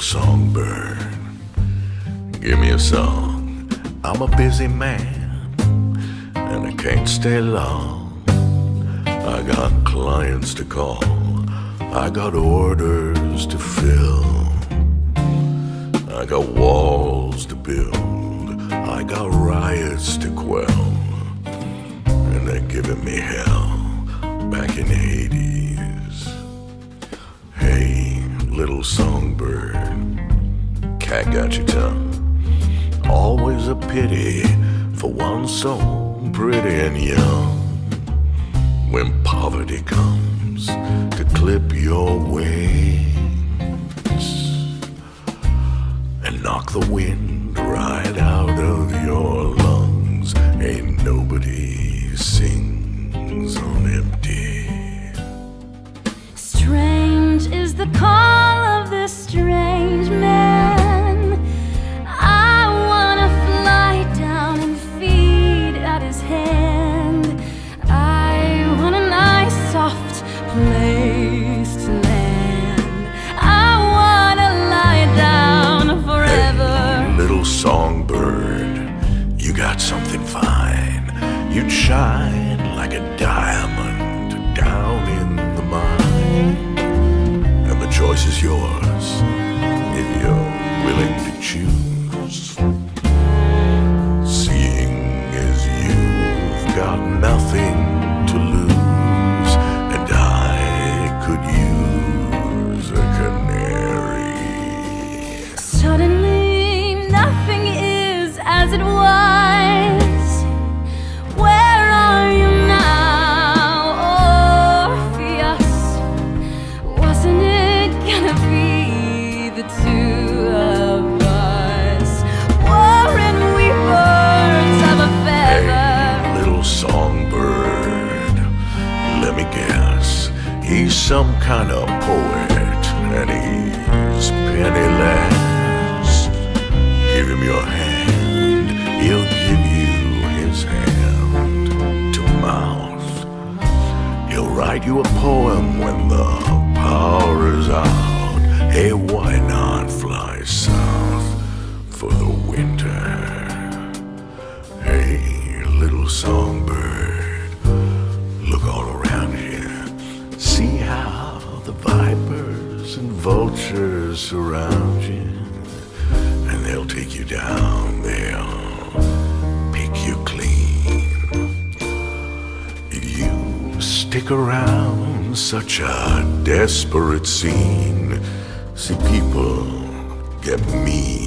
songbird, give me a song. I'm a busy man and I can't stay long. I got clients to call, I got orders to fill, I got walls to build, I got riots to quell, and they're giving me hell back in Hades. Hey, little songbird, cat got your tongue. Always a pity for one so pretty and young. When poverty comes to clip your wings and knock the wind right out of your lungs, ain't nobody sings on empty. Strange is the call of this strange man. I wanna fly down and feed at his hand. I want a nice soft place to land. I wanna lie down forever. Hey, little songbird, you got something fine. You'd shine like a diamond down in the mine. And the choice is yours if you're willing to choose. Seeing as you've got nothing to lose, and I could use a canary. Suddenly nothing is as it was. Where are you now, Orpheus? Wasn't it gonna be the two of us? War and we birds of a feather. Hey, little songbird, let me guess, he's some kind of poet and he's penniless. Give him your hand, he'll give you his hand to mouth. He'll write you a poem when the power is out. Hey, why not fly south for the winter? Hey, little songbird, look all around you. See how the vipers and vultures surround you, and they'll take you down, they'll pick you clean. If you stick around such a desperate scene, see people get mean.